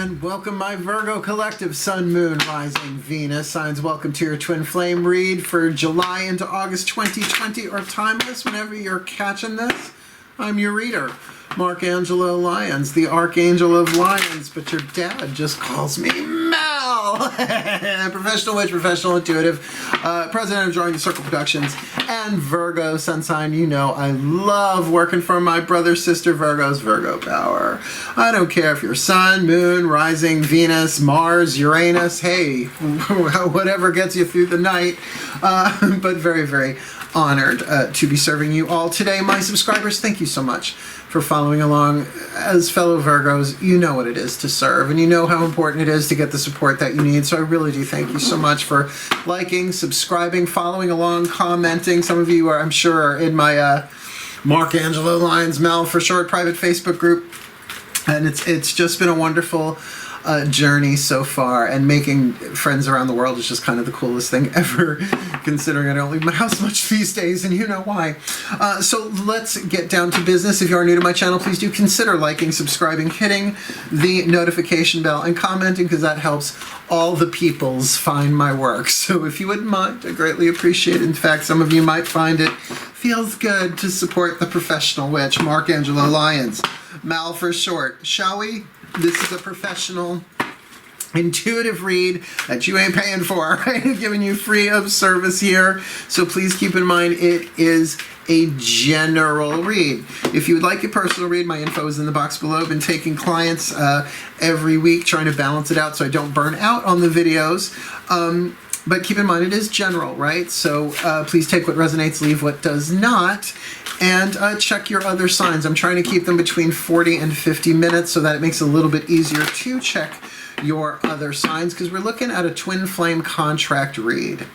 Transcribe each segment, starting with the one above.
And welcome my Virgo collective, Sun, Moon, Rising, Venus signs. Welcome to your Twin Flame read for July into August 2020 or timeless whenever you're catching this. I'm your reader, Angelo Lyons, the Archangel of Lyons, but your dad just calls me Mal. Professional witch, professional intuitive, president of Drawing the Circle Productions, and Virgo sun sign. You know I love working for my brother, sister Virgos, Virgo power. I don't care if you're Sun, Moon, Rising, Venus, Mars, Uranus, hey, whatever gets you through the night, but very, very honored to be serving you all today. My subscribers, thank you so much for following along. As fellow Virgos, you know what it is to serve, and you know how important it is to get the support that you need, so I really do thank you so much for liking, subscribing, following along, commenting. Some of you are, I'm sure, are in my Angelo Lyons Mal for short private Facebook group, and it's just been a wonderful journey so far, and making friends around the world is just kind of the coolest thing ever, considering I don't leave my house much these days, and you know why. So let's get down to business. If you are new to my channel, please do consider liking, subscribing, hitting the notification bell, and commenting, because that helps all the peoples find my work. So if you wouldn't mind, I greatly appreciate it. In fact, some of you might find it feels good to support the professional witch, Angelo Lyons, Mal for short. Shall we? This is a professional, intuitive read that you ain't paying for, right? Giving you free of service here. So please keep in mind it is a general read. If you would like a personal read, my info is in the box below. I've been taking clients every week, trying to balance it out so I don't burn out on the videos. But keep in mind it is general, right? So please take what resonates, leave what does not. And check your other signs. I'm trying to keep them between 40 and 50 minutes so that it makes it a little bit easier to check your other signs, because we're looking at a twin flame contract read.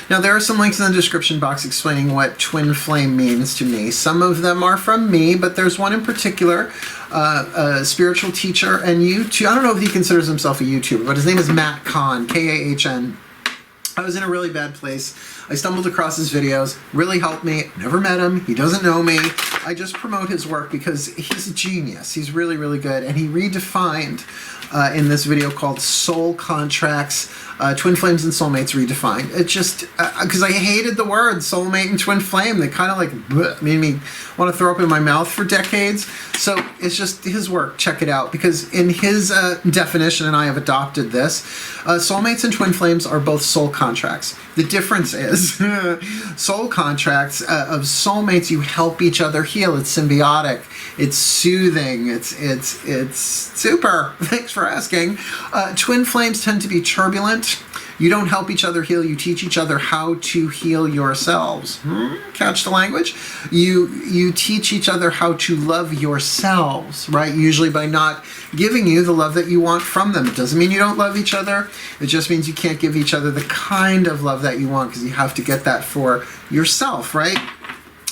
Now, there are some links in the description box explaining what twin flame means to me. Some of them are from me, but there's one in particular, a spiritual teacher and YouTube. I don't know if he considers himself a YouTuber, but his name is Matt Kahn, K-A-H-N. I was in a really bad place. I stumbled across his videos, really helped me. Never met him, he doesn't know me. I just promote his work because he's a genius. He's really, really good. And he redefined in this video called Soul Contracts, Twin Flames and Soulmates Redefined. It just, because I hated the words soulmate and twin flame. They kind of like made me want to throw up in my mouth for decades. So it's just his work. Check it out, because in his definition, and I have adopted this, soulmates and twin flames are both soul contracts. The difference is soul contracts of soulmates, you help each other heal. It's symbiotic. It's soothing. It's super. Thanks for asking. Twin flames tend to be turbulent. You don't help each other heal. You teach each other how to heal yourselves. Catch the language? You teach each other how to love yourselves, right? Usually by not giving you the love that you want from them. It doesn't mean you don't love each other. It just means you can't give each other the kind of love that you want, because you have to get that for yourself, right?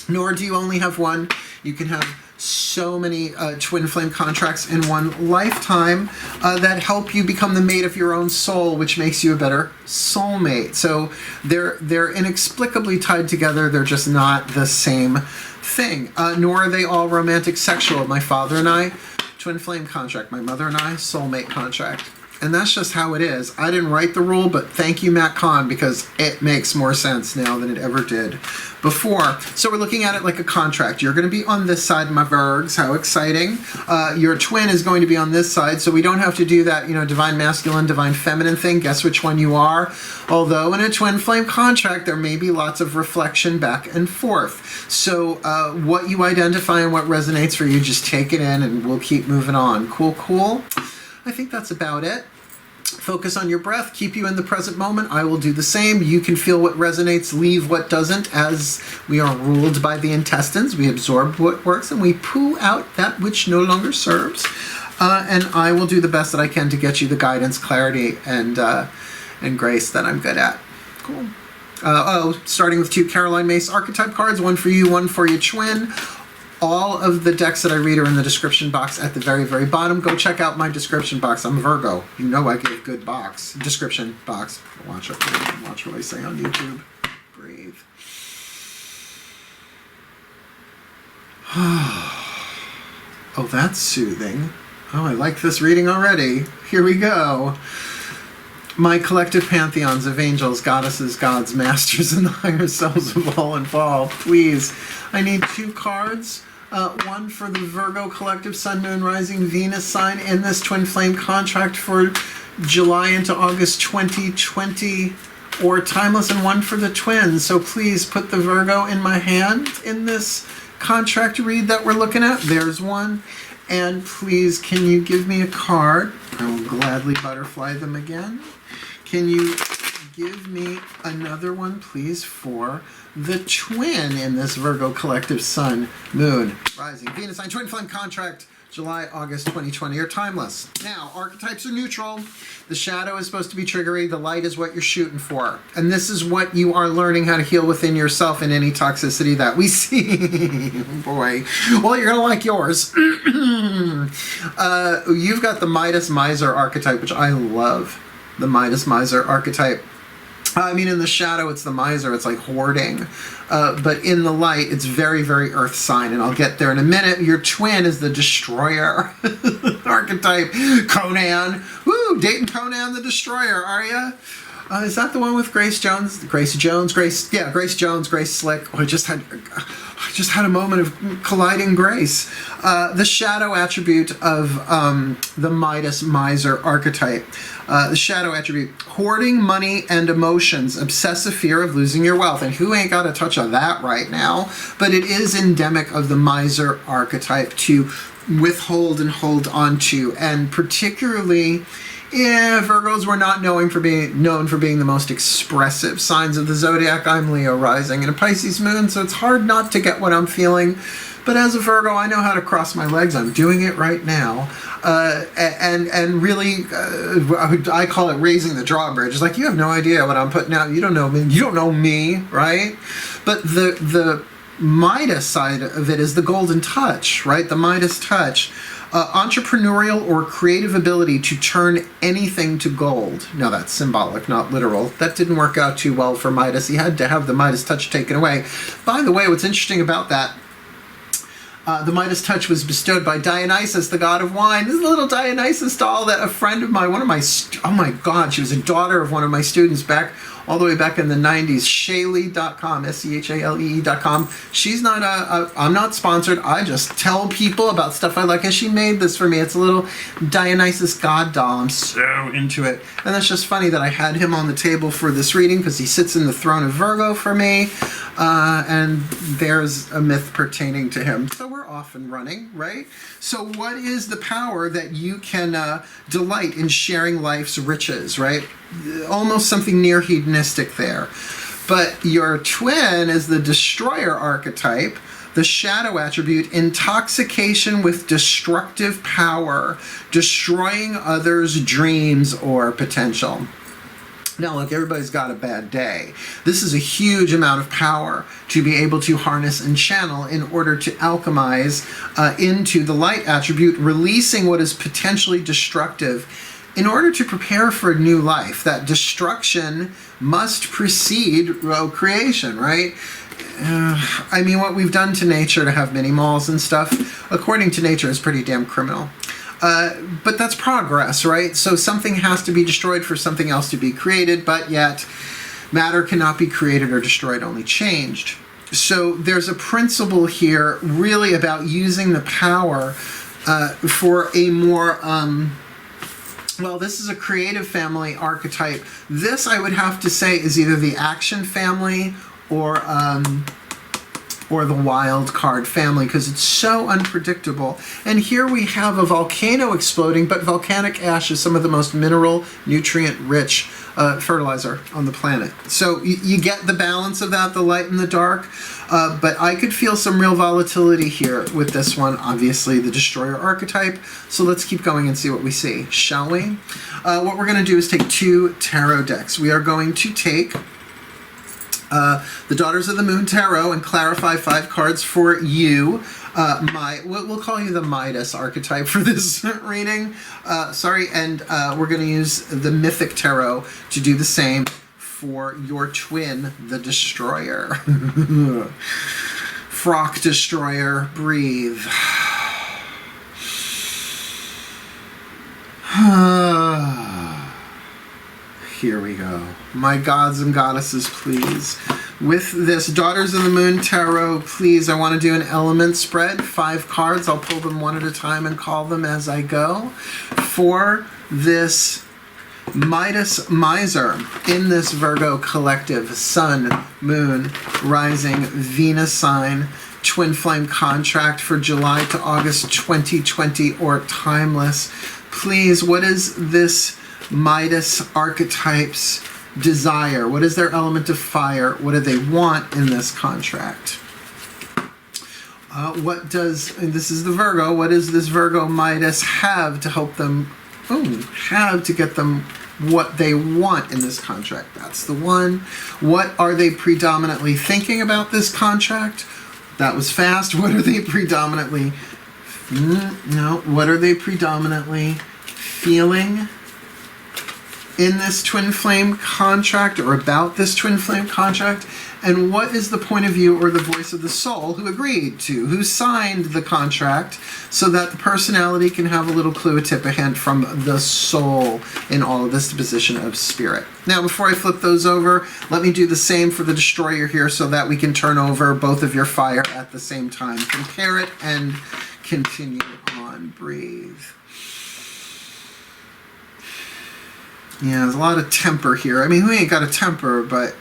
Nor do you only have one. You can have so many twin flame contracts in one lifetime that help you become the mate of your own soul, which makes you a better soulmate. So they're inexplicably tied together. They're just not the same thing. Nor are they all romantic sexual. My father and I, twin flame contract. My mother and I, soulmate contract. And that's just how it is. I didn't write the rule, but thank you, Matt Kahn, because it makes more sense now than it ever did before. So we're looking at it like a contract. You're going to be on this side, my Virgs. How exciting. Your twin is going to be on this side, so we don't have to do that, divine masculine, divine feminine thing. Guess which one you are. Although in a twin flame contract, there may be lots of reflection back and forth. So what you identify and what resonates for you, just take it in and we'll keep moving on. Cool, cool. I think that's about it. Focus on your breath, keep you in the present moment. I will do the same. You can feel what resonates, leave what doesn't. As we are ruled by the intestines, we absorb what works and we poo out that which no longer serves. And I will do the best that I can to get you the guidance, clarity, and grace that I'm good at. Cool. Starting with 2 Caroline Myss archetype cards, one for you, one for your twin. All of the decks that I read are in the description box at the very, very bottom. Go check out my description box. I'm Virgo. You know I give good description box. Watch what I say on YouTube. Breathe. Oh, that's soothing. Oh, I like this reading already. Here we go. My collective pantheons of angels, goddesses, gods, masters, and the higher selves of all involved. Please, I need 2 cards. One for the Virgo collective Sun, Moon, Rising, Venus sign in this twin flame contract for July into August 2020, or timeless, and one for the twins. So please put the Virgo in my hand in this contract read that we're looking at. There's one. And please, can you give me a card? I will gladly butterfly them again. Can you give me another one, please, for the twin in this Virgo collective Sun, Moon, Rising, Venus sign, twin flame contract, July, August 2020, or timeless. Now, archetypes are neutral. The shadow is supposed to be triggery. The light is what you're shooting for. And this is what you are learning how to heal within yourself in any toxicity that we see. Boy. Well, you're going to like yours. You've got the Midas Miser archetype, which I love. The Midas Miser archetype. I mean, in the shadow, it's the miser. It's like hoarding. But in the light, it's very, very earth sign. And I'll get there in a minute. Your twin is the destroyer archetype. Conan. Woo! Dating Conan the Destroyer, are ya? Is that the one with Grace Jones? Grace Jones? Grace Jones, Grace Slick. Oh, I just had a moment of colliding grace. The shadow attribute of the Midas Miser archetype. The shadow attribute, hoarding money and emotions, obsessive fear of losing your wealth. And who ain't got a touch of that right now? But it is endemic of the miser archetype to withhold and hold on to. And particularly, Virgos were not known for being the most expressive signs of the zodiac. I'm Leo rising and a Pisces moon, so it's hard not to get what I'm feeling. But as a Virgo, I know how to cross my legs. I'm doing it right now. And really, I call it raising the drawbridge. It's like, you have no idea what I'm putting out. You don't know me. You don't know me, right? But the Midas side of it is the golden touch, right? The Midas touch. Entrepreneurial or creative ability to turn anything to gold. Now that's symbolic, not literal. That didn't work out too well for Midas. He had to have the Midas touch taken away. By the way, what's interesting about that, the Midas touch was bestowed by Dionysus, the god of wine. This is a little Dionysus doll that a friend of mine, oh my God, she was a daughter of one of my students all the way back in the 90s, Shalee.com, SCHALEE.com. She's not I'm not sponsored. I just tell people about stuff I like, and she made this for me. It's a little Dionysus god doll. I'm so into it. And that's just funny that I had him on the table for this reading because he sits in the throne of Virgo for me. And there's a myth pertaining to him. So we're off and running, right? So what is the power that you can delight in sharing life's riches, right? Almost something near hedonistic there. But your twin is the destroyer archetype, the shadow attribute, intoxication with destructive power, destroying others' dreams or potential. Now, look, everybody's got a bad day. This is a huge amount of power to be able to harness and channel in order to alchemize into the light attribute, releasing what is potentially destructive in order to prepare for a new life. That destruction must precede creation, right? I mean, what we've done to nature to have mini malls and stuff, according to nature, is pretty damn criminal. But that's progress, right? So something has to be destroyed for something else to be created, but yet matter cannot be created or destroyed, only changed. So there's a principle here really about using the power for a more, well, this is a creative family archetype. This, I would have to say, is either the action family or the wild card family, because it's so unpredictable. And here we have a volcano exploding, but volcanic ash is some of the most mineral, nutrient-rich fertilizer on the planet. So you get the balance of that, the light and the dark, but I could feel some real volatility here with this one, obviously the destroyer archetype. So let's keep going and see what we see, shall we? What we're going to do is take 2 tarot decks. We are going to take the Daughters of the Moon Tarot and clarify 5 cards for you. We'll call you the Midas archetype for this reading. And we're going to use the Mythic Tarot to do the same for your twin, the Destroyer. Frock Destroyer, breathe. Here we go. My gods and goddesses, please. With this Daughters of the Moon Tarot, please, I want to do an element spread. 5 cards. I'll pull them one at a time and call them as I go. For this Midas Miser in this Virgo collective, Sun, Moon, Rising, Venus sign, twin flame contract for July to August 2020 or timeless. Please, what is this Midas archetype's desire? What is their element of fire? What do they want in this contract? What does, and this is the Virgo, what does this Virgo Midas have to help them, have to get them what they want in this contract? That's the one. What are they predominantly thinking about this contract? That was fast. What are they predominantly, what are they predominantly feeling in this twin flame contract or about this twin flame contract? And what is the point of view or the voice of the soul who agreed to, who signed the contract, so that the personality can have a little clue, a tip, a hint from the soul in all of this position of spirit. Now, before I flip those over, let me do the same for the destroyer here so that we can turn over both of your fire at the same time. Compare it and continue on. Breathe. Yeah, there's a lot of temper here. I mean, who ain't got a temper, but,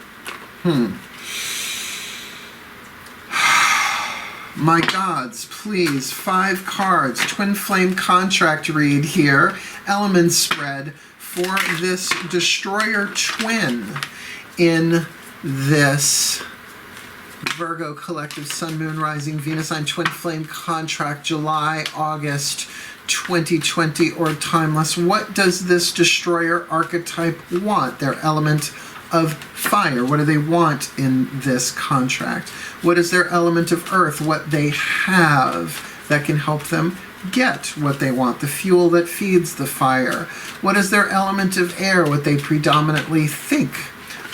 My gods, please, 5 cards, twin flame contract read here, element spread for this destroyer twin in this Virgo collective, Sun, Moon, Rising, Venus sign, twin flame contract, July, August 2020 or timeless. What does this destroyer archetype want? Their element of fire. What do they want in this contract? What is their element of earth? What they have that can help them get what they want, the fuel that feeds the fire. What is their element of air? What they predominantly think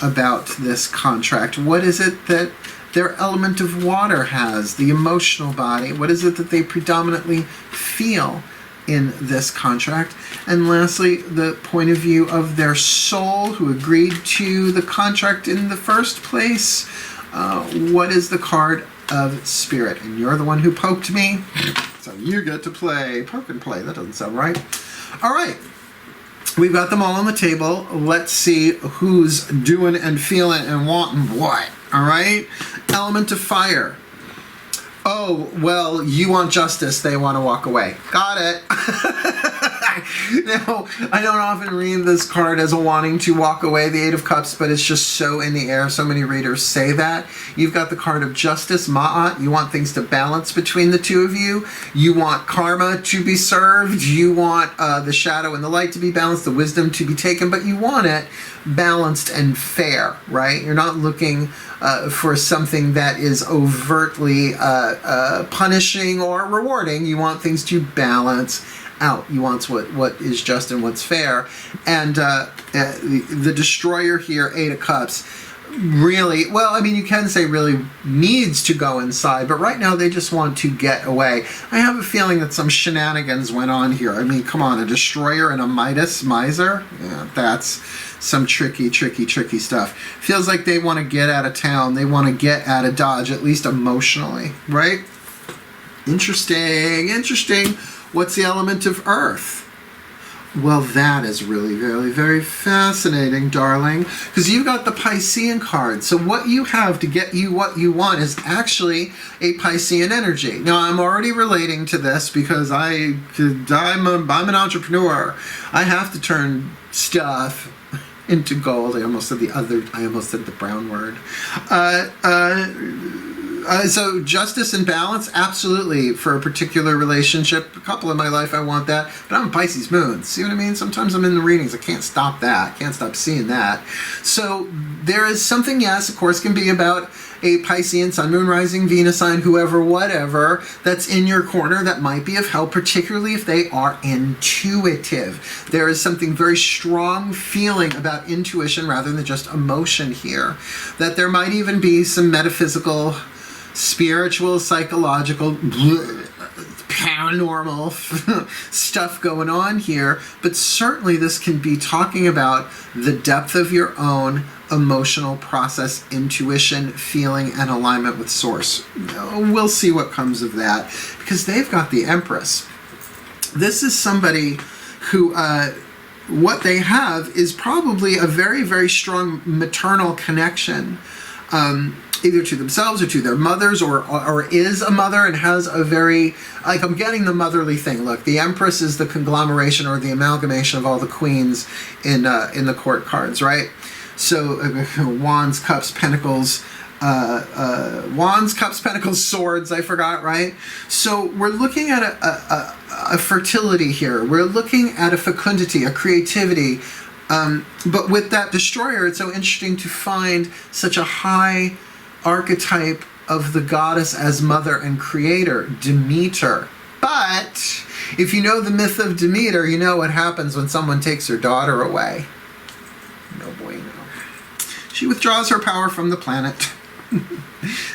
about this contract. What is it that their element of water has, the emotional body? What is it that they predominantly feel in this contract? And lastly, the point of view of their soul who agreed to the contract in the first place. What is the card of spirit? And you're the one who poked me, so you get to play. Poke and play, that doesn't sound right. All right, we've got them all on the table. Let's see who's doing and feeling and wanting what. All right, element of fire. Oh, well, you want justice, they want to walk away. Got it. Now, I don't often read this card as a wanting to walk away, the 8 of Cups, but it's just so in the air. So many readers say that. You've got the card of justice, Ma'at. You want things to balance between the two of you. You want karma to be served. You want the shadow and the light to be balanced, the wisdom to be taken, but you want it balanced and fair, right? You're not looking for something that is overtly punishing or rewarding. You want things to balance out. You want what is just and what's fair. And the destroyer here, 8 of Cups, really, well, I mean, you can say really needs to go inside, but right now they just want to get away. I have a feeling that some shenanigans went on here. I mean, come on, a destroyer and a Midas miser? Yeah, that's some tricky stuff. Feels like they want to get out of town. They want to get out of Dodge, at least emotionally, right? Interesting. What's the element of earth? Well, that is really very, very fascinating, darling, because you've got the Piscean card. So what you have to get you what you want is actually a Piscean energy. Now, I'm already relating to this because I'm an entrepreneur. I have to turn stuff into gold. I almost said the brown word. So justice and balance, absolutely, for a particular relationship. A couple in my life, I want that. But I'm a Pisces moon. See what I mean? Sometimes I'm in the readings. I can't stop that. Can't stop seeing that. So there is something, yes, of course, can be about a Piscean, Sun, Moon, Rising, Venus sign, whoever, whatever, that's in your corner that might be of help, particularly if they are intuitive. There is something very strong feeling about intuition rather than just emotion here. That there might even be some metaphysical, spiritual, psychological paranormal stuff going on here, but certainly this can be talking about the depth of your own emotional process, intuition, feeling, and alignment with source. We'll see what comes of that, because they've got the Empress. This is somebody who, what they have is probably a very, very strong maternal connection, either to themselves or to their mothers, or is a mother and has a very, like, I'm getting the motherly thing. Look, the Empress is the conglomeration or the amalgamation of all the queens in the court cards, right? So Wands, Cups, Pentacles, Wands, Cups, Pentacles, Swords, I forgot, right? So we're looking at a fertility here. We're looking at a fecundity, a creativity. But with that Destroyer, it's so interesting to find such a high archetype of the goddess as mother and creator, Demeter. But if you know the myth of Demeter, you know what happens when someone takes her daughter away. No bueno. She withdraws her power from the planet.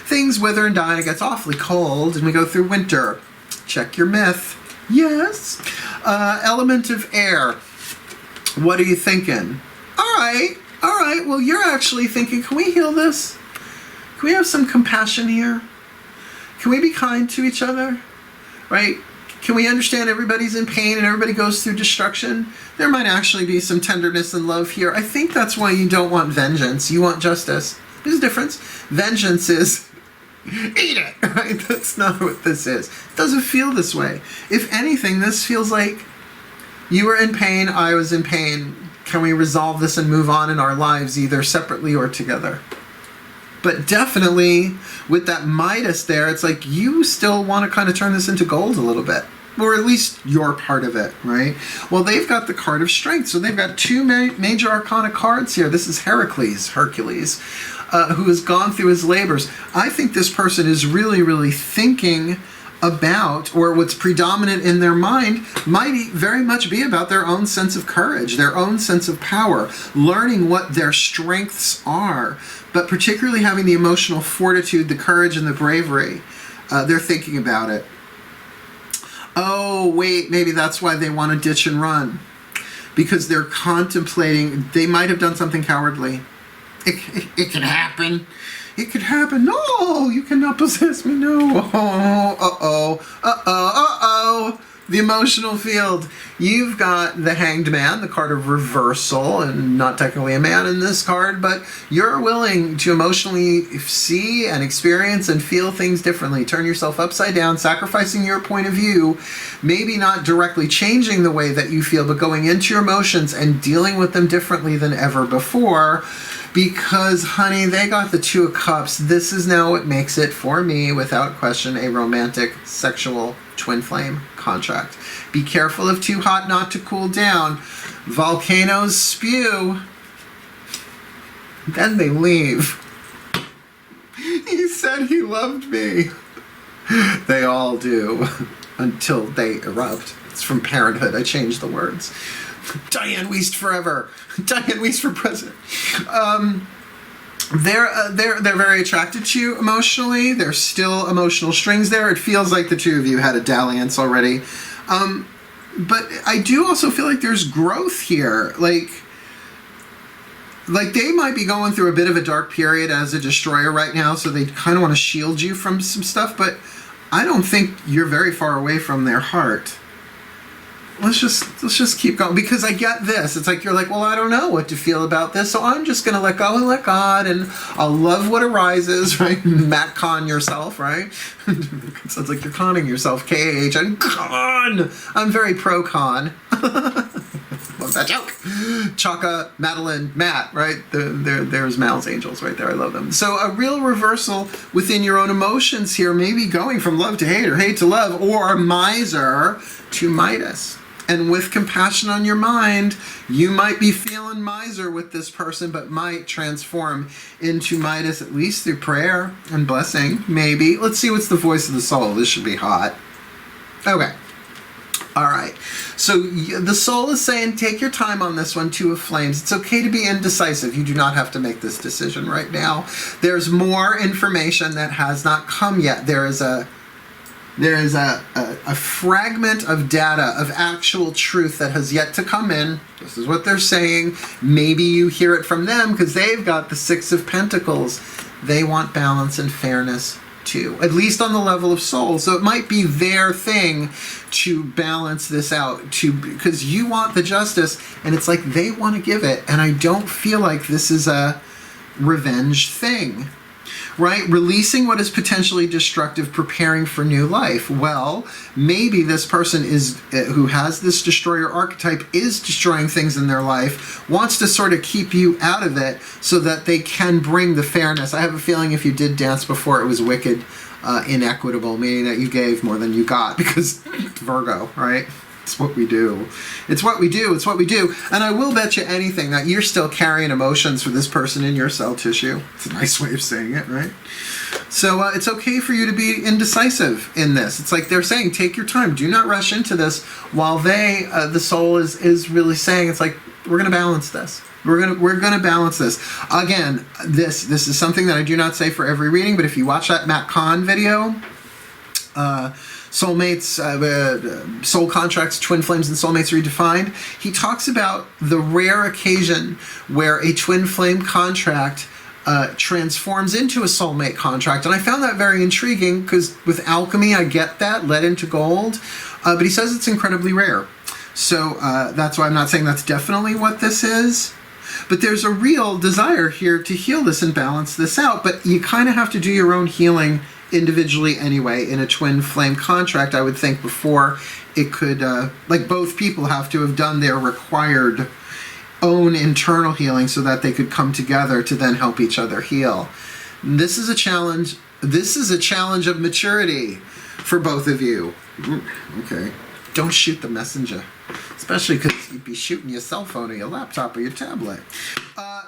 Things wither and die, and it gets awfully cold, and we go through winter. Check your myth. Yes. Element of air. What are you thinking? All right. Well, you're actually thinking, can we heal this? Can we have some compassion here? Can we be kind to each other? Right? Can we understand everybody's in pain and everybody goes through destruction? There might actually be some tenderness and love here. I think that's why you don't want vengeance. You want justice. There's a difference. Vengeance is eat it, right? That's not what this is. It doesn't feel this way. If anything, this feels like you were in pain, I was in pain. Can we resolve this and move on in our lives, either separately or together? But definitely with that Midas there, it's like you still want to kind of turn this into gold a little bit. Or at least your part of it, right? Well, they've got the card of strength. So they've got two major arcana cards here. This is Hercules, who has gone through his labors. I think this person is really, really thinking about, or what's predominant in their mind might very much be about their own sense of courage, their own sense of power, learning what their strengths are, but particularly having the emotional fortitude, the courage, and the bravery. They're thinking about it. Oh, wait, maybe that's why they want to ditch and run. Because they're contemplating, they might have done something cowardly. It can happen. It could happen. No, you cannot possess me. No. Uh-oh. The emotional field. You've got the Hanged Man, the card of reversal, and not technically a man in this card, but you're willing to emotionally see and experience and feel things differently. Turn yourself upside down, sacrificing your point of view, maybe not directly changing the way that you feel, but going into your emotions and dealing with them differently than ever before. Because, honey, they got the Two of Cups. This is now what makes it, for me, without question, a romantic, sexual, twin flame contract. Be careful of too hot not to cool down. Volcanoes spew. Then they leave. He said he loved me. They all do. Until they erupt. It's from Parenthood. I changed the words. Diane Wiest forever. Diane Wiest for president. They're very attracted to you emotionally. There's still emotional strings there. It feels like the two of you had a dalliance already. But I do also feel like there's growth here. Like they might be going through a bit of a dark period as a destroyer right now, so they kind of want to shield you from some stuff, but I don't think you're very far away from their heart. Let's just keep going, because I get this. It's like you're like, well, I don't know what to feel about this, so I'm just going to let go and let God, and I'll love what arises, right? Matt con yourself, right? It sounds like you're conning yourself. K-A-H, I'm con. I'm very pro-con. Love that joke. Chaka, Madeline, Matt, right? There's Mal's angels right there. I love them. So a real reversal within your own emotions here, maybe going from love to hate or hate to love, or miser to Midas. And with compassion on your mind, you might be feeling miser with this person, but might transform into Midas, at least through prayer and blessing, maybe. Let's see what's the voice of the soul. This should be hot. Okay. All right. So the soul is saying, take your time on this one, Two of Flames. It's okay to be indecisive. You do not have to make this decision right now. There's more information that has not come yet. There is a There is a fragment of data, of actual truth that has yet to come in. This is what they're saying. Maybe you hear it from them because they've got the Six of Pentacles. They want balance and fairness too, at least on the level of soul. So it might be their thing to balance this out, because you want the justice, and it's like they want to give it. And I don't feel like this is a revenge thing. Right? Releasing what is potentially destructive, preparing for new life. Well, maybe this person is who has this destroyer archetype is destroying things in their life, wants to sort of keep you out of it so that they can bring the fairness. I have a feeling if you did dance before, it was wicked, inequitable, meaning that you gave more than you got, because Virgo, right? It's what we do. It's what we do. It's what we do. And I will bet you anything that you're still carrying emotions for this person in your cell tissue. It's a nice way of saying it, right? So it's okay for you to be indecisive in this. It's like they're saying, take your time. Do not rush into this, while the soul is really saying, it's like, we're going to balance this. We're gonna balance this. Again, this is something that I do not say for every reading, but if you watch that Matt Kahn video, Soulmates, Soul Contracts, Twin Flames, and Soulmates Redefined, he talks about the rare occasion where a twin flame contract transforms into a soulmate contract. And I found that very intriguing, because with alchemy, I get that, led into gold, but he says it's incredibly rare. So that's why I'm not saying that's definitely what this is. But there's a real desire here to heal this and balance this out. But you kind of have to do your own healing individually anyway in a twin flame contract, I would think, before it could, like, both people have to have done their required own internal healing so that they could come together to then help each other heal. This is a challenge. This is a challenge of maturity for both of you. Okay. Don't shoot the messenger, especially because you'd be shooting your cell phone or your laptop or your tablet.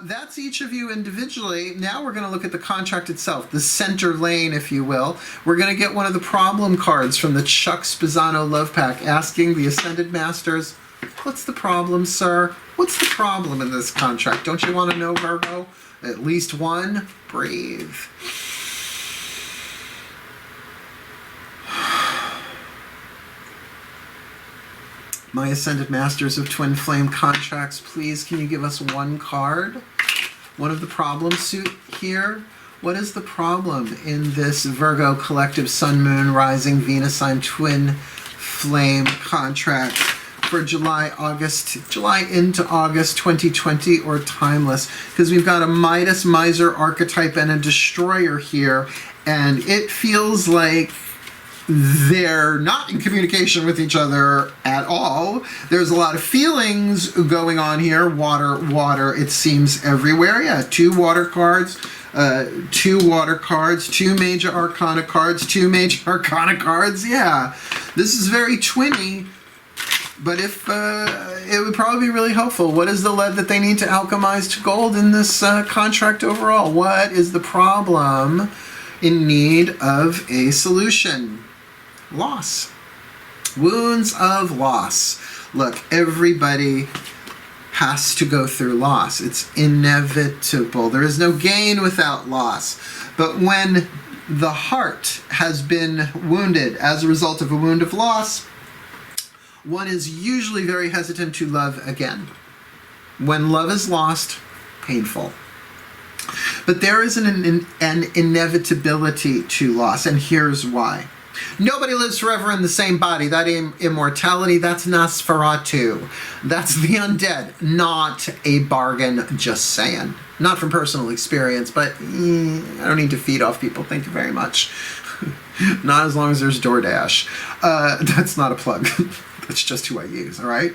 That's each of you individually. Now we're going to look at the contract itself, the center lane, if you will. We're going to get one of the problem cards from the Chuck Spezzano Love Pack, asking the Ascended Masters, what's the problem, sir? What's the problem in this contract? Don't you want to know, Virgo? At least one? Breathe. My Ascended Masters of Twin Flame Contracts, please, can you give us one card? One of the problem suit here. What is the problem in this Virgo collective Sun, Moon, Rising, Venus sign Twin Flame contract for July into August 2020, or timeless? Because we've got a Midas, Miser archetype and a Destroyer here, and it feels like they're not in communication with each other at all. There's a lot of feelings going on here. Water, water, it seems everywhere. Yeah, two water cards, two major arcana cards, two major arcana cards. Yeah, this is very twinny, but if it would probably be really helpful. What is the lead that they need to alchemize to gold in this contract overall? What is the problem in need of a solution? Loss. Wounds of loss. Look, everybody has to go through loss. It's inevitable. There is no gain without loss. But when the heart has been wounded as a result of a wound of loss, one is usually very hesitant to love again. When love is lost, painful. But there is an inevitability to loss, and here's why. Nobody lives forever in the same body. That immortality, that's Nosferatu. That's the undead. Not a bargain, just saying. Not from personal experience, but I don't need to feed off people. Thank you very much. Not as long as there's DoorDash. That's not a plug. That's just who I use, all right?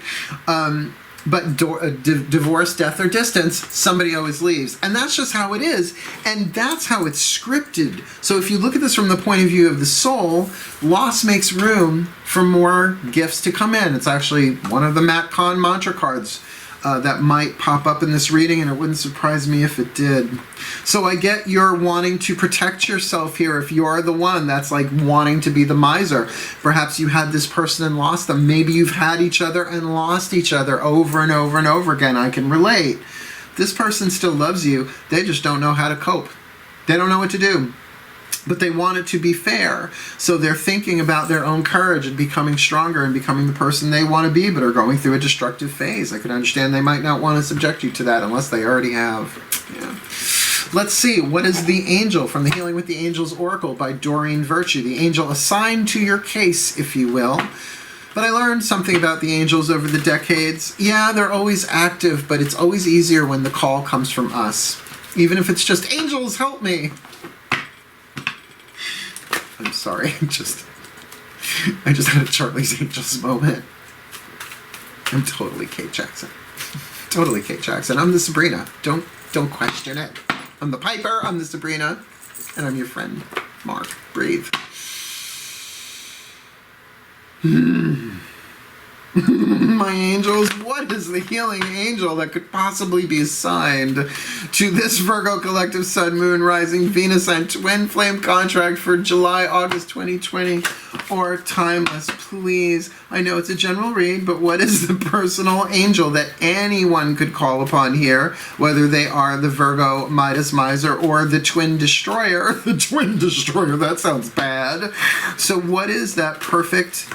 But divorce, death, or distance, somebody always leaves. And that's just how it is. And that's how it's scripted. So if you look at this from the point of view of the soul, loss makes room for more gifts to come in. It's actually one of the Matt Kahn mantra cards that might pop up in this reading, and it wouldn't surprise me if it did. So I get you're wanting to protect yourself here if you're the one that's like wanting to be the miser. Perhaps you had this person and lost them. Maybe you've had each other and lost each other over and over and over again. I can relate. This person still loves you. They just don't know how to cope. They don't know what to do. but they want it to be fair. So they're thinking about their own courage and becoming stronger and becoming the person they want to be, but are going through a destructive phase. I can understand they might not want to subject you to that unless they already have. Yeah. Let's see, what is the angel from the Healing with the Angels Oracle by Doreen Virtue? The angel assigned to your case, if you will. But I learned something about the angels over the decades. Yeah, they're always active, but it's always easier when the call comes from us. Even if it's just, angels, help me. I'm sorry, I just had a Charlie's Angels moment. I'm totally Kate Jackson. Totally Kate Jackson. I'm the Sabrina. Don't question it. I'm the Piper, I'm the Sabrina, and I'm your friend, Mark. Breathe. My angels, what is the healing angel that could possibly be assigned to this Virgo collective Sun, Moon, Rising, Venus, and Twin Flame contract for July, August 2020, or timeless? Please, I know it's a general read, but what is the personal angel that anyone could call upon here, whether they are the Virgo Midas Miser or the Twin Destroyer? The Twin Destroyer, that sounds bad. So what is that perfect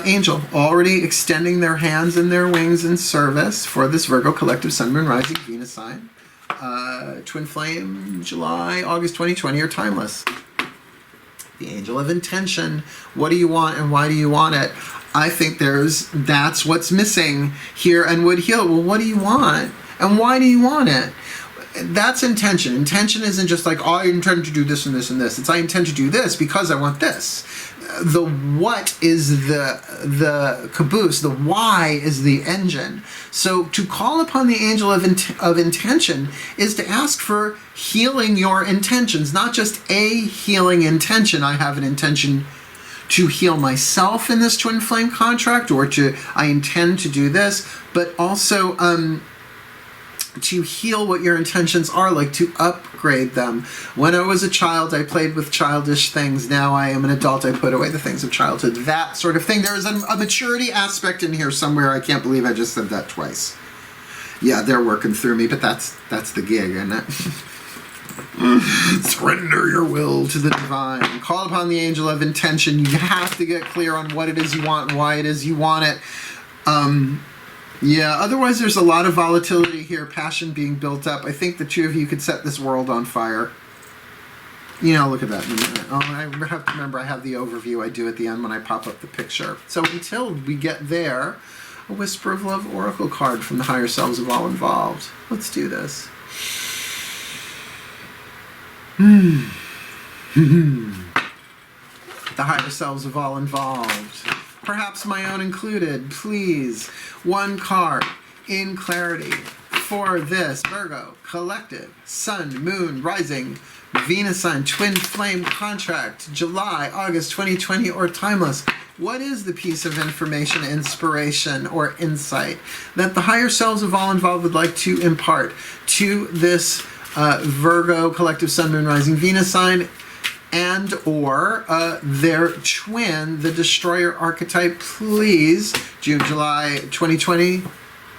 angel already extending their hands and their wings in service for this Virgo collective Sun, Moon, Rising, Venus sign? Twin Flame, July, August 2020, or timeless? The angel of intention. What do you want and why do you want it? I think that's what's missing here and would heal. Well, what do you want and why do you want it? That's intention. Intention isn't just like, oh, I intend to do this and this and this. It's I intend to do this because I want this. The what is the caboose. The why is the engine. So to call upon the angel of intention is to ask for healing your intentions, not just a healing intention. I have an intention to heal myself in this twin flame contract, or I intend to do this, but also to heal what your intentions are, like to upgrade them. When I was a child, I played with childish things. Now I am an adult, I put away the things of childhood. That sort of thing. There is a maturity aspect in here somewhere. I can't believe I just said that twice. Yeah, they're working through me, but that's the gig, isn't it? Surrender your will to the divine. Call upon the angel of intention. You have to get clear on what it is you want and why it is you want it. Yeah, otherwise there's a lot of volatility here, passion being built up. I think the two of you could set this world on fire. You know, look at that in a minute. Oh, I have to remember I have the overview I do at the end when I pop up the picture. So until we get there, a Whisper of Love Oracle card from the higher selves of all involved. Let's do this. The higher selves of all involved. Perhaps my own included, please. One card in clarity for this Virgo collective Sun, Moon, Rising, Venus sign, Twin Flame contract, July, August 2020, or timeless. What is the piece of information, inspiration, or insight that the higher selves of all involved would like to impart to this Virgo collective Sun, Moon, Rising, Venus sign, and or their twin, the Destroyer archetype, please? June, July 2020,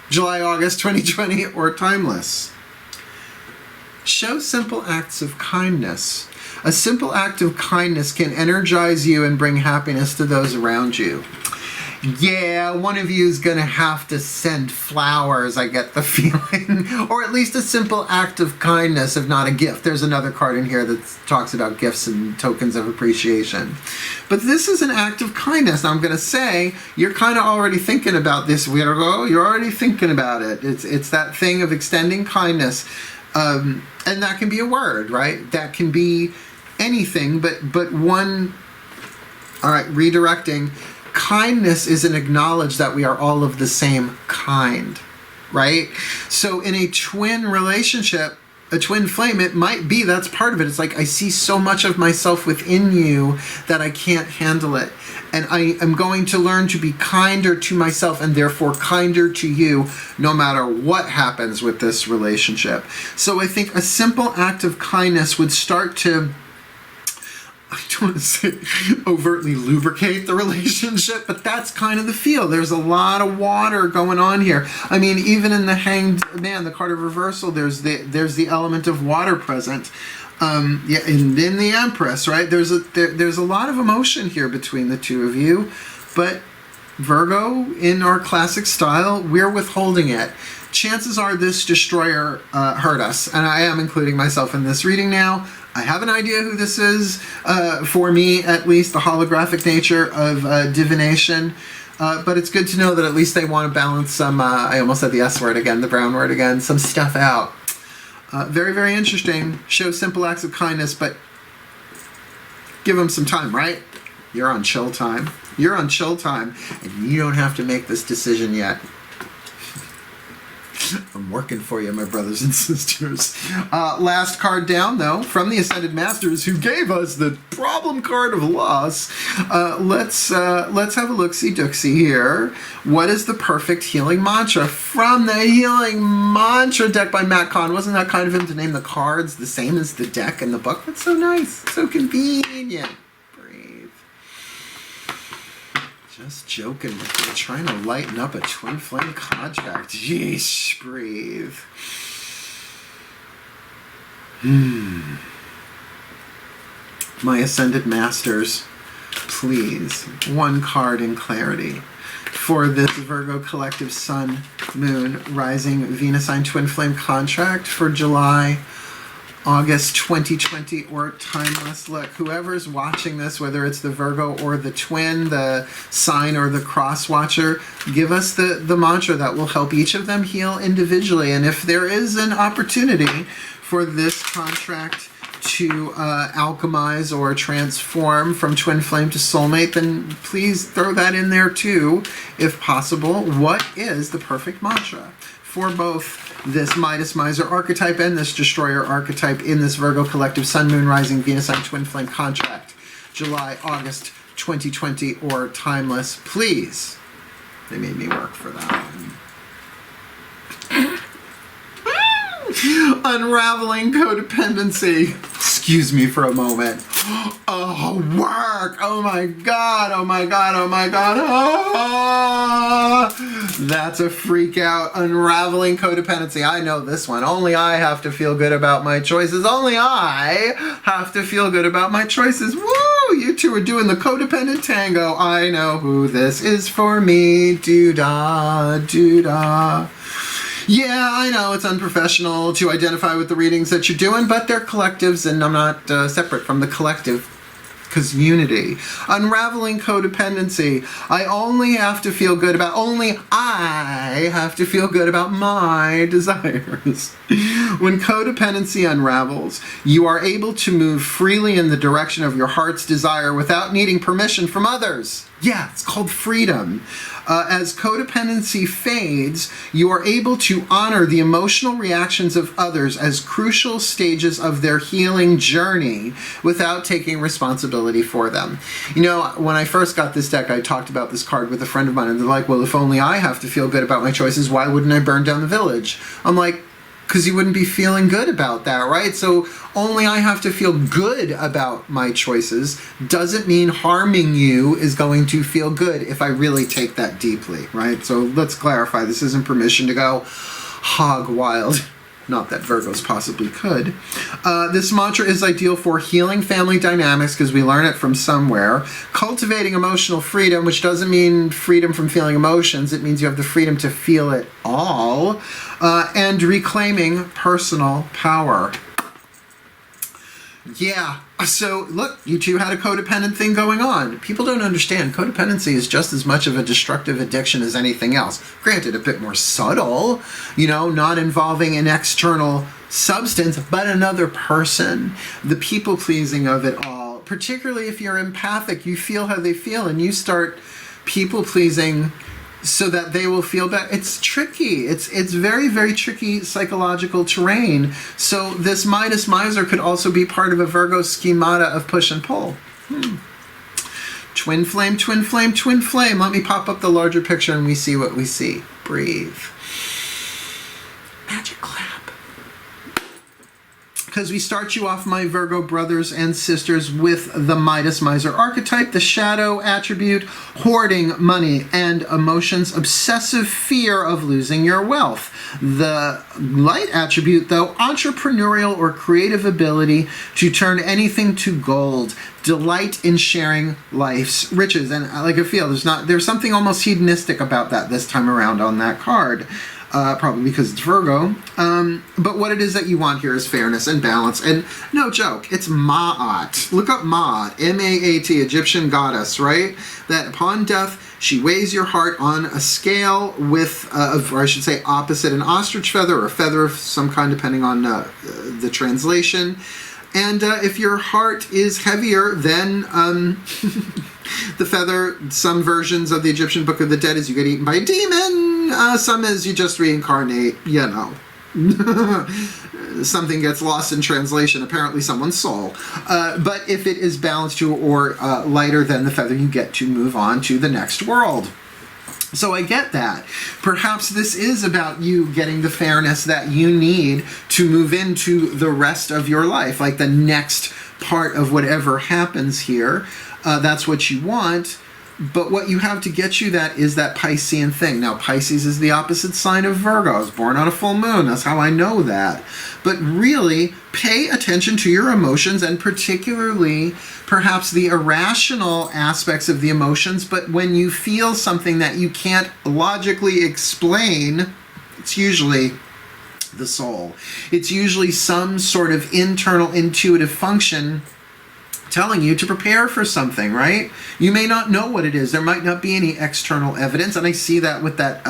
July, August 2020, or timeless. Show simple acts of kindness. A simple act of kindness can energize you and bring happiness to those around you. Yeah, one of you is going to have to send flowers, I get the feeling. Or at least a simple act of kindness, if not a gift. There's another card in here that talks about gifts and tokens of appreciation. But this is an act of kindness. Now, I'm going to say, you're kind of already thinking about this, Virgo. You're already thinking about it. It's that thing of extending kindness. And that can be a word, right? That can be anything, but one... All right, redirecting. Kindness is an acknowledge that we are all of the same kind, right? So in a twin relationship, a twin flame, it might be that's part of it. It's like, I see so much of myself within you that I can't handle it. And I am going to learn to be kinder to myself and therefore kinder to you no matter what happens with this relationship. So I think a simple act of kindness would start to, I don't want to say overtly lubricate the relationship, but that's kind of the feel. There's a lot of water going on here. I mean, even in the Hanged Man, the card of reversal, there's the element of water present. Yeah, and in the Empress, right? There's a lot of emotion here between the two of you, but Virgo, in our classic style, we're withholding it. Chances are this destroyer hurt us, and I am including myself in this reading now. I have an idea who this is, for me at least, the holographic nature of divination. But it's good to know that at least they want to balance some, I almost said the S word again, the brown word again, some stuff out. Very, very interesting. Show simple acts of kindness, but give them some time, right? You're on chill time. You're on chill time, and you don't have to make this decision yet. I'm working for you, my brothers and sisters. Last card down, though, from the Ascended Masters, who gave us the problem card of loss. Let's have a look-see-dooksy here. What is the perfect healing mantra from the Healing Mantra deck by Matt Kahn? Wasn't that kind of him to name the cards the same as the deck in the book? That's so nice, so convenient. Just joking with you, trying to lighten up a twin flame contract. Yeesh, breathe. My Ascended Masters, please, one card in clarity for this Virgo collective Sun, Moon, Rising, Venus sign twin flame contract for July, August 2020 or timeless. Look, whoever's watching this, whether it's the Virgo or the twin, the sign or the cross watcher, give us the mantra that will help each of them heal individually. And if there is an opportunity for this contract to alchemize or transform from twin flame to soulmate, then please throw that in there too, if possible. What is the perfect mantra for both this Midas Miser archetype and this Destroyer archetype in this Virgo collective Sun, Moon, Rising, Venus sign twin flame contract, July, August 2020 or timeless? Please. They made me work for that one. Unraveling codependency. Excuse me for a moment. Oh, work! Oh my god, oh my god, oh my god. Oh, that's a freak out. Unraveling codependency. I know this one. Only I have to feel good about my choices. Only I have to feel good about my choices. Woo! You two are doing the codependent tango. I know who this is for me. Doo-da, doo-da. Yeah, I know it's unprofessional to identify with the readings that you're doing, but they're collectives, and I'm not separate from the collective, because unity. Unraveling codependency. I only have to feel good about, only I have to feel good about my desires. When codependency unravels, you are able to move freely in the direction of your heart's desire without needing permission from others. Yeah, it's called freedom. As codependency fades, you are able to honor the emotional reactions of others as crucial stages of their healing journey without taking responsibility for them. You know, when I first got this deck, I talked about this card with a friend of mine, and they're like, well, if only I have to feel good about my choices, why wouldn't I burn down the village? I'm like, because you wouldn't be feeling good about that, right? So only I have to feel good about my choices doesn't mean harming you is going to feel good if I really take that deeply, right? So let's clarify, this isn't permission to go hog wild. Not that Virgos possibly could. This mantra is ideal for healing family dynamics because we learn it from somewhere. Cultivating emotional freedom, which doesn't mean freedom from feeling emotions. It means you have the freedom to feel it all. And reclaiming personal power. Yeah, so look, you two had a codependent thing going on. People don't understand codependency is just as much of a destructive addiction as anything else. Granted, a bit more subtle, you know, not involving an external substance, but another person. The people-pleasing of it all, particularly if you're empathic, you feel how they feel, and you start people-pleasing so that they will feel better. It's tricky. It's very, very tricky psychological terrain. So this Midas Miser could also be part of a Virgo schemata of push and pull. Twin flame, twin flame, twin flame. Let me pop up the larger picture and we see what we see. Breathe. Magic clap. because we start you off, my Virgo brothers and sisters, with the Midas Miser archetype, the shadow attribute, hoarding money and emotions, obsessive fear of losing your wealth. The light attribute, though, entrepreneurial or creative ability to turn anything to gold, delight in sharing life's riches. And like I feel, there's something almost hedonistic about that this time around on that card. Probably because it's Virgo. But what it is that you want here is fairness and balance. And no joke, it's Ma'at. Look up Ma'at, M-A-A-T, Egyptian goddess, right? That upon death, she weighs your heart on a scale with, or I should say opposite an ostrich feather or a feather of some kind, depending on the translation. And if your heart is heavier than the feather, some versions of the Egyptian Book of the Dead is you get eaten by a demon. Some is you just reincarnate, you know. Something gets lost in translation, apparently someone's soul. But if it is balanced to or lighter than the feather, you get to move on to the next world. So I get that. Perhaps this is about you getting the fairness that you need to move into the rest of your life, like the next part of whatever happens here. That's what you want. But what you have to get you that is that Piscean thing. Now, Pisces is the opposite sign of Virgo. I was born on a full moon. That's how I know that. But really, pay attention to your emotions, and particularly perhaps the irrational aspects of the emotions. But when you feel something that you can't logically explain, it's usually the soul. It's usually some sort of internal intuitive function telling you to prepare for something, right? You may not know what it is. There might not be any external evidence, and I see that with that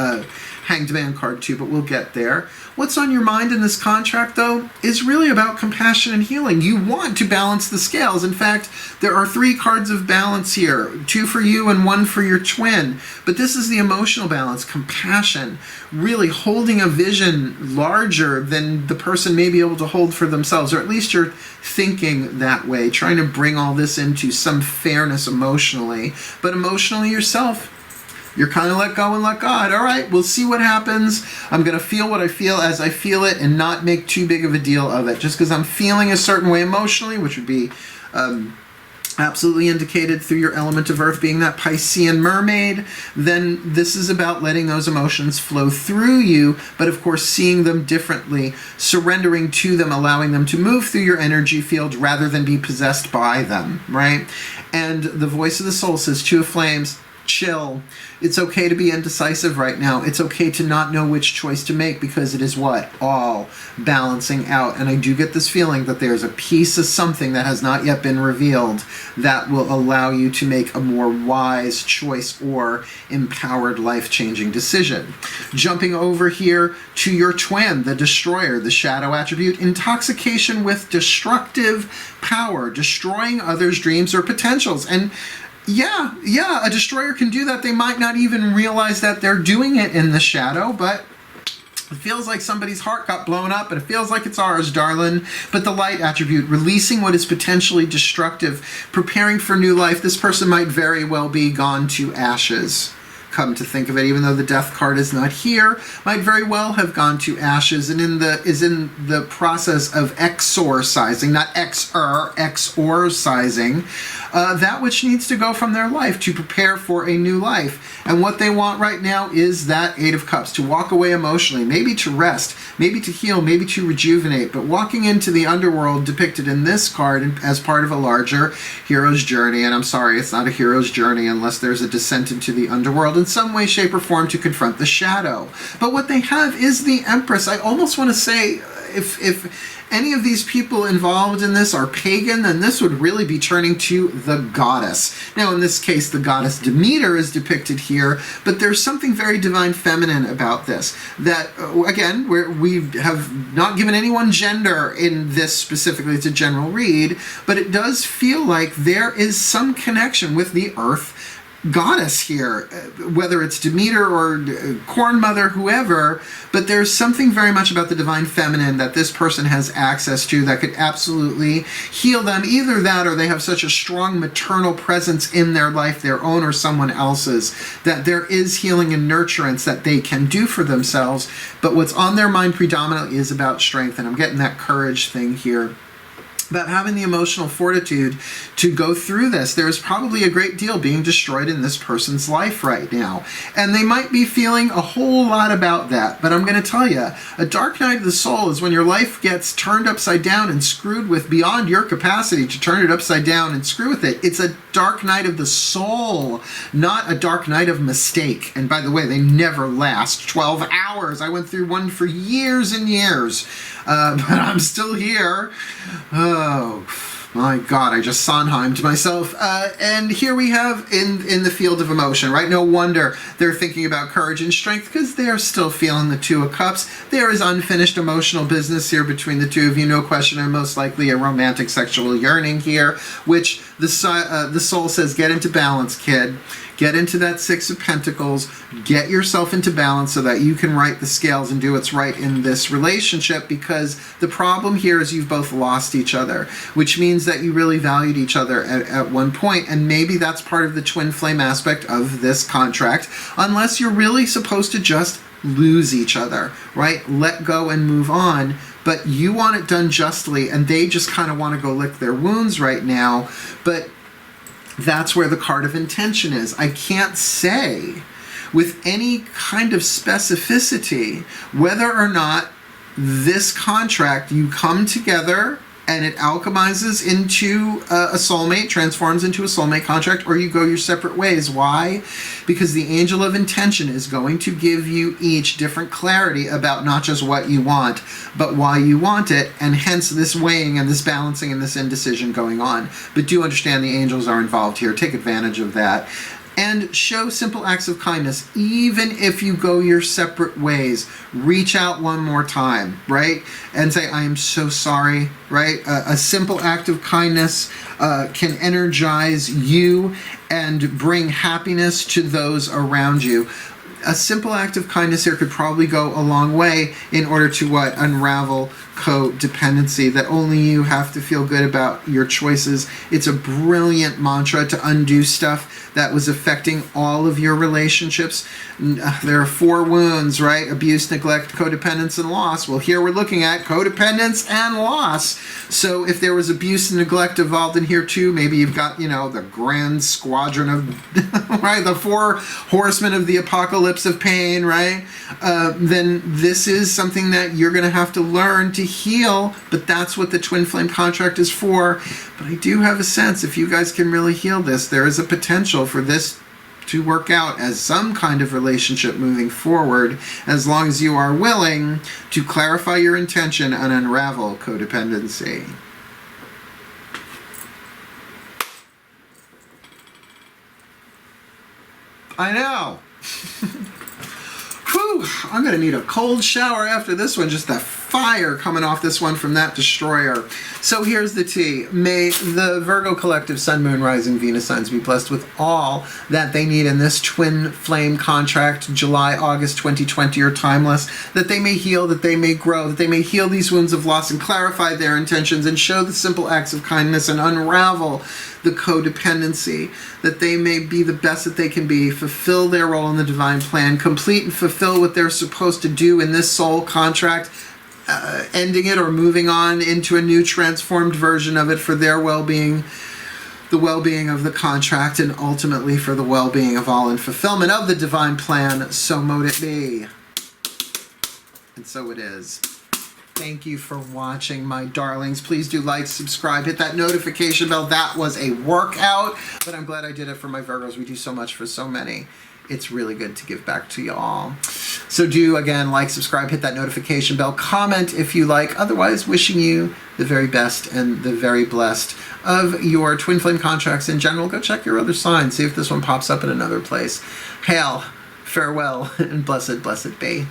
Hanged Man card too, but we'll get there. What's on your mind in this contract, though, is really about compassion and healing. You want to balance the scales. In fact, there are 3 cards of balance here, 2 for you and 1 for your twin. But this is the emotional balance, compassion, really holding a vision larger than the person may be able to hold for themselves, or at least you're thinking that way, trying to bring all this into some fairness emotionally. But emotionally yourself, you're kind of let go and let God. All right, we'll see what happens. I'm going to feel what I feel as I feel it and not make too big of a deal of it. Just because I'm feeling a certain way emotionally, which would be absolutely indicated through your element of earth being that Piscean mermaid, then this is about letting those emotions flow through you, but of course seeing them differently, surrendering to them, allowing them to move through your energy field rather than be possessed by them, right? And the voice of the soul says, 2 of Flames, chill. It's okay to be indecisive right now. It's okay to not know which choice to make, because it is what? All balancing out. And I do get this feeling that there's a piece of something that has not yet been revealed that will allow you to make a more wise choice or empowered life-changing decision. Jumping over here to your twin, the Destroyer, the shadow attribute, intoxication with destructive power, destroying others' dreams or potentials. And yeah, a destroyer can do that. They might not even realize that they're doing it in the shadow, but it feels like somebody's heart got blown up, and it feels like it's ours, darling. But the light attribute, releasing what is potentially destructive, preparing for new life. This person might very well be gone to ashes. Come to think of it, even though the death card is not here, might very well have gone to ashes and is in the process of exorcising, not exorcising, that which needs to go from their life to prepare for a new life. And what they want right now is that 8 of Cups, to walk away emotionally, maybe to rest, maybe to heal, maybe to rejuvenate, but walking into the underworld depicted in this card as part of a larger hero's journey. And I'm sorry, it's not a hero's journey unless there's a descent into the underworld in some way, shape, or form to confront the shadow. But what they have is the Empress. I almost want to say, if any of these people involved in this are pagan, then this would really be turning to the goddess. Now, in this case, the goddess Demeter is depicted here, but there's something very divine feminine about this. That, again, we have not given anyone gender in this specifically. It's a general read, but it does feel like there is some connection with the earth goddess here, whether it's Demeter or Corn Mother, whoever, but there's something very much about the divine feminine that this person has access to that could absolutely heal them. Either that or they have such a strong maternal presence in their life, their own or someone else's, that there is healing and nurturance that they can do for themselves. But what's on their mind predominantly is about strength, and I'm getting that courage thing here. About having the emotional fortitude to go through this. There's probably a great deal being destroyed in this person's life right now. And they might be feeling a whole lot about that. But I'm going to tell you, a dark night of the soul is when your life gets turned upside down and screwed with beyond your capacity to turn it upside down and screw with it. It's a dark night of the soul, not a dark night of mistake. And by the way, they never last 12 hours. I went through one for years and years. But I'm still here. Oh, my God, I just Sondheimed myself. And here we have in the field of emotion, right? No wonder they're thinking about courage and strength, because they're still feeling the Two of Cups. There is unfinished emotional business here between the two of you, no question, and most likely a romantic sexual yearning here, which the soul says, get into balance, kid. Get into that Six of Pentacles. Get yourself into balance so that you can right the scales and do what's right in this relationship, because the problem here is you've both lost each other, which means that you really valued each other at one point, and maybe that's part of the twin flame aspect of this contract, unless you're really supposed to just lose each other, right? Let go and move on. But you want it done justly, and they just kind of want to go lick their wounds right now. But that's where the card of intention is. I can't say with any kind of specificity whether or not this contract, you come together and it alchemizes into a soulmate, transforms into a soulmate contract, or you go your separate ways. Why? Because the angel of intention is going to give you each different clarity about not just what you want, but why you want it, and hence this weighing and this balancing and this indecision going on. But do understand the angels are involved here. Take advantage of that. And show simple acts of kindness, even if you go your separate ways. Reach out one more time, right? And say, I am so sorry, right? A simple act of kindness can energize you and bring happiness to those around you. A simple act of kindness here could probably go a long way in order to what? Unravel codependency, that only you have to feel good about your choices. It's a brilliant mantra to undo stuff that was affecting all of your relationships. There are 4 wounds, right? Abuse, neglect, codependence, and loss. Well, here we're looking at codependence and loss. So if there was abuse and neglect involved in here too, maybe you've got, the grand squadron of, right? The 4 horsemen of the apocalypse of pain, right? Then this is something that you're going to have to learn to heal, but that's what the twin flame contract is for. But I do have a sense if you guys can really heal this, there is a potential for this to work out as some kind of relationship moving forward, as long as you are willing to clarify your intention and unravel codependency. I know. Whew, I'm going to need a cold shower after this one. Just the fire coming off this one from that destroyer. So here's the tea. May the Virgo collective Sun, Moon, Rising, Venus signs be blessed with all that they need in this twin flame contract, July, August 2020, or timeless, that they may heal, that they may grow, that they may heal these wounds of loss and clarify their intentions and show the simple acts of kindness and unravel the codependency, that they may be the best that they can be, fulfill their role in the divine plan, complete and fulfill what they're supposed to do in this soul contract, ending it or moving on into a new transformed version of it for their well-being, the well-being of the contract, and ultimately for the well-being of all in fulfillment of the divine plan. So mote it be. And so it is. Thank you for watching, my darlings. Please do like, subscribe, hit that notification bell. That was a workout, but I'm glad I did it for my Virgos. We do so much for so many. It's really good to give back to y'all. So do, again, like, subscribe, hit that notification bell, comment if you like. Otherwise, wishing you the very best and the very blessed of your twin flame contracts in general. Go check your other signs. See if this one pops up in another place. Hail, farewell, and blessed, blessed be.